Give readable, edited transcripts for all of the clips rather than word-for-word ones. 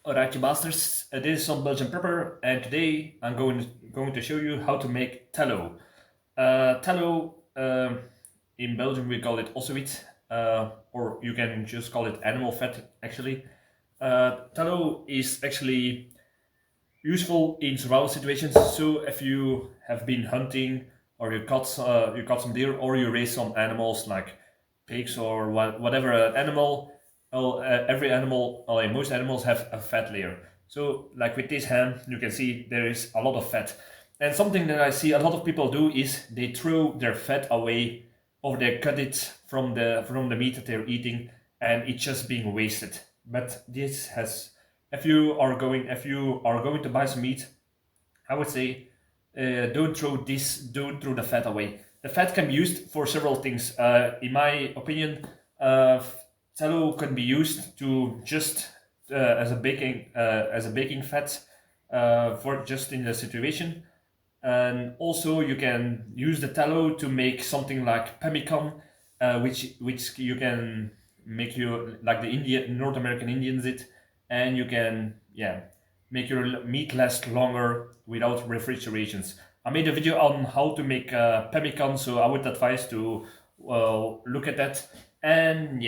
Alright, you bastards, this is Some-Belgian-prepper, and today I'm going to show you how to make tallow. Tallow, in Belgium we call it ossoïd, or you can just call it animal fat actually. Tallow is actually useful in survival situations, so if you have been hunting, or you caught some deer, or you raise some animals like pigs or whatever animal. Well, every animal, well, most animals have a fat layer. So, like with this ham, you can see there is a lot of fat. And something that I see a lot of people do is they throw their fat away, or they cut it from the meat that they're eating, and it's just being wasted. But this has, if you are going to buy some meat, I would say don't throw the fat away. The fat can be used for several things. In my opinion, tallow can be used to just as a baking fat for just in the situation, and also you can use the tallow to make something like pemmican, which you can make you like the North American Indians it, and you can make your meat last longer without refrigerations. I made a video on how to make pemmican, so I would advise to look at that. And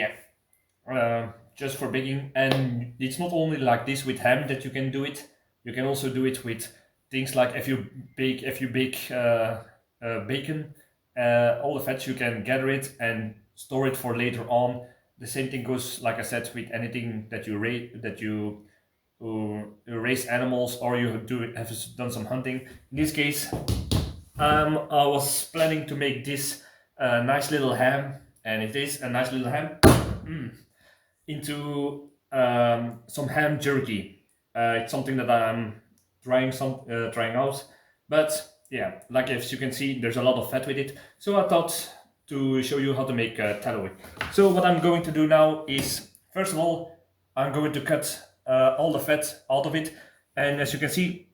just for baking. And it's not only like this with ham that you can do it. You can also do it with things like if you bake bacon, all the fats you can gather it and store it for later on. The same thing goes, like I said, with anything that you raise animals, or you have done some hunting. In this case, I was planning to make this nice little ham, and it is a nice little ham, into some ham jerky. It's something that I'm trying out, but yeah, like as you can see, there's a lot of fat with it. So I thought to show you how to make tallow. So what I'm going to do now is, first of all, I'm going to cut all the fat out of it, and as you can see,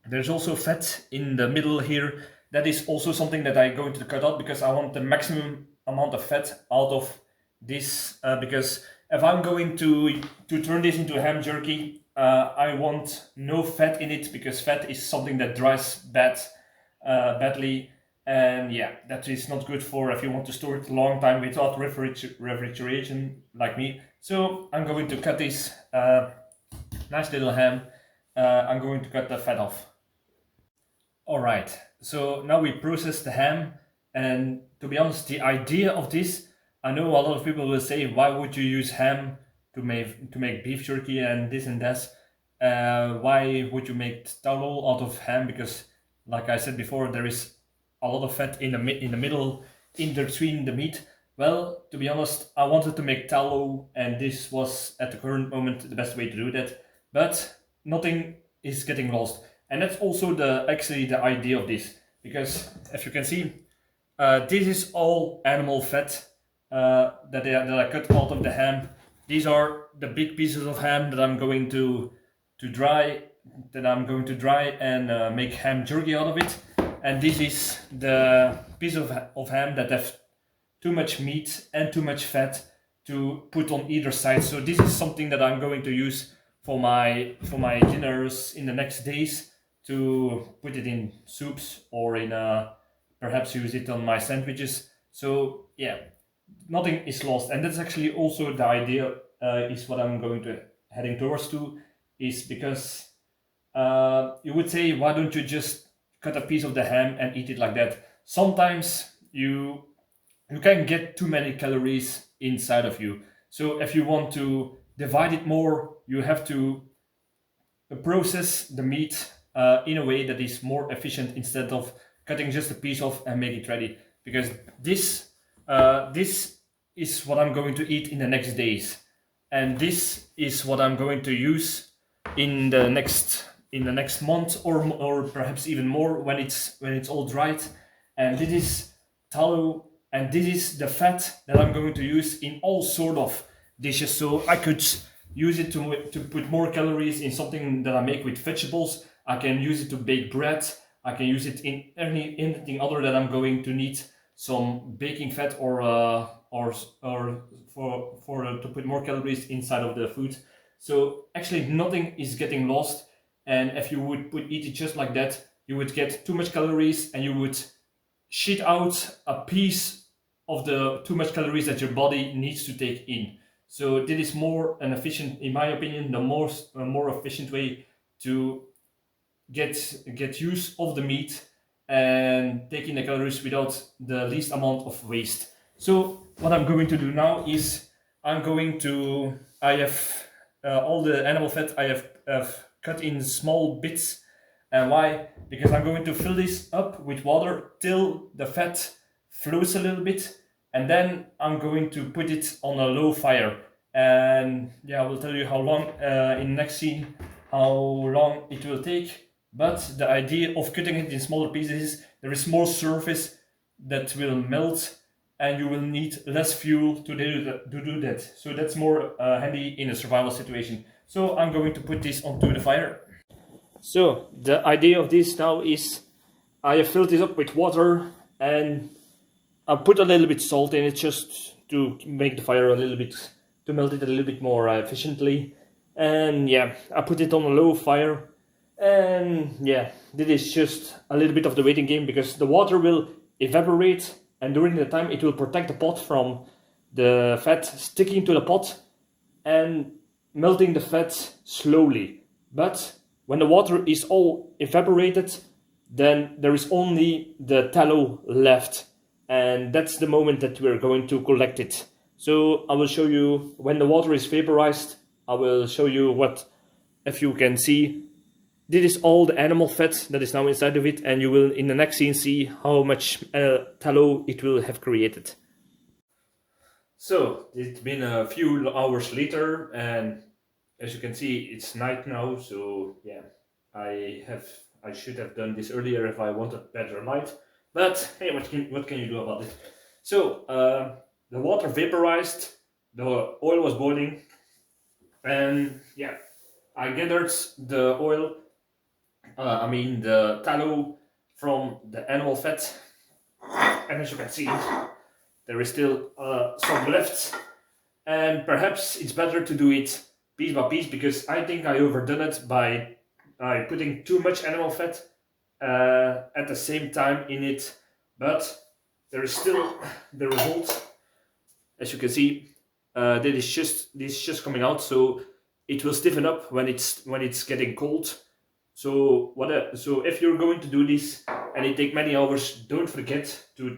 there's also fat in the middle here. That is also something that I'm going to cut out, because I want the maximum amount of fat out of this, because if I'm going to turn this into ham jerky, I want no fat in it, because fat is something that dries badly, and yeah, that is not good for if you want to store it a long time without refrigeration like me. So I'm going to cut this nice little ham. I'm going to cut the fat off. Alright, so now we process the ham, and to be honest, the idea of this, I know a lot of people will say, why would you use ham to make beef jerky and this and that? Why would you make tallow out of ham? Because, like I said before, there is a lot of fat in the middle, in between the meat. Well, to be honest, I wanted to make tallow, and this was at the current moment the best way to do that. But nothing is getting lost, and that's also actually the idea of this. Because as you can see, this is all animal fat that I cut out of the ham. These are the big pieces of ham that I'm going to dry, and make ham jerky out of it. And this is the piece of ham that have too much meat and too much fat to put on either side. So this is something that I'm going to use for my dinners in the next days, to put it in soups, or in perhaps use it on my sandwiches. So yeah, nothing is lost, and that's actually also the idea. Is what I'm going to heading towards to, is because you would say, why don't you just cut a piece of the ham and eat it like that? Sometimes you can get too many calories inside of you. So if you want to divide it more, you have to process the meat in a way that is more efficient, instead of cutting just a piece off and make it ready. Because this is what I'm going to eat in the next days, and this is what I'm going to use in the next month, or perhaps even more, when it's all dried. And this is tallow, and this is the fat that I'm going to use in all sort of dishes. So I could use it to put more calories in something that I make with vegetables. I can use it to bake bread. I can use it in anything other that I'm going to need some baking fat, or to put more calories inside of the food. So actually nothing is getting lost, and if you would eat it just like that, you would get too much calories and you would shit out a piece of the too much calories that your body needs to take in. So this is more an efficient, in my opinion, the more efficient way to get use of the meat and taking the calories without the least amount of waste. So what I'm going to do now is I have all the animal fat have cut in small bits. And why? Because I'm going to fill this up with water till the fat floats a little bit, and then I'm going to put it on a low fire. And yeah, I will tell you how long in the next scene how long it will take. But the idea of cutting it in smaller pieces is there is more surface that will melt, and you will need less fuel to do that. So that's more handy in a survival situation. So I'm going to put this onto the fire. So the idea of this now is I have filled it up with water and I put a little bit salt in it just to make the fire a little bit, to melt it a little bit more efficiently. And yeah, I put it on a low fire. And yeah, this is just a little bit of the waiting game because the water will evaporate, and during the time it will protect the pot from the fat sticking to the pot and melting the fat slowly. But when the water is all evaporated, then there is only the tallow left, and that's the moment that we're going to collect it. So I will show you when the water is vaporized. I will show you what, if you can see, this is all the animal fat that is now inside of it, and you will in the next scene see how much tallow it will have created. So it's been a few hours later, and as you can see, it's night now. So yeah, I should have done this earlier if I wanted better light. But hey, what can you do about it? So the water vaporized, the oil was boiling, and yeah, I gathered the oil. The tallow from the animal fat, and as you can see, there is still some left, and perhaps it's better to do it piece by piece because I think I overdone it by putting too much animal fat at the same time in it, but there is still the result. As you can see, this is just coming out, so it will stiffen up when it's getting cold. So so if you're going to do this and it takes many hours, don't forget to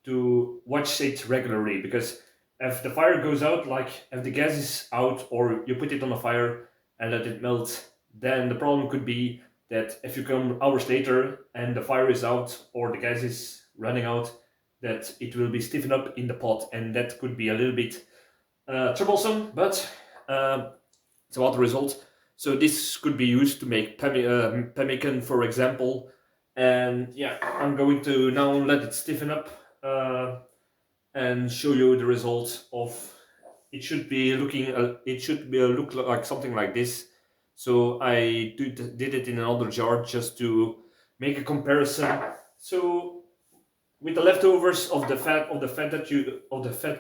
to watch it regularly, because if the fire goes out, like if the gas is out or you put it on a fire and let it melt, then the problem could be that if you come hours later and the fire is out or the gas is running out, that it will be stiffened up in the pot, and that could be a little bit troublesome, but it's about the result. So this could be used to make pemmican, for example. And yeah, I'm going to now let it stiffen up and show you the result of. It should be looking. It should be look like something like this. So I did it in another jar just to make a comparison. So with the leftovers of the fat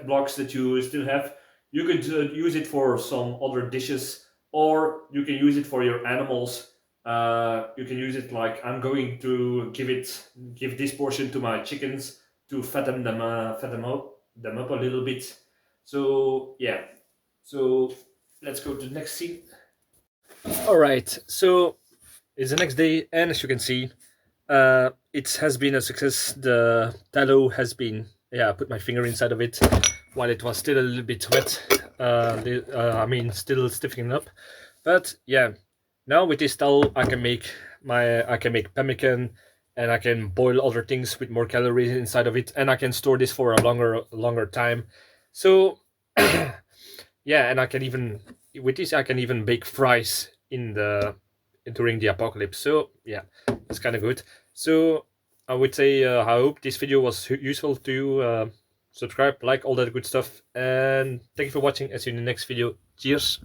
blocks that you still have, you could use it for some other dishes. Or you can use it for your animals. You can use it like I'm going to give this portion to my chickens to fatten them up a little bit. So yeah, so let's go to the next scene. All right, so it's the next day, and as you can see, it has been a success. The tallow has been, I put my finger inside of it while it was still a little bit wet. Still stiffening up, but yeah, now with this tallow I can make pemmican, and I can boil other things with more calories inside of it, and I can store this for a longer time. So yeah, and I can even bake fries during the apocalypse. So yeah, it's kind of good. So I would say I hope this video was useful to you. Subscribe, like, all that good stuff, and thank you for watching. I'll see you in the next video. Cheers.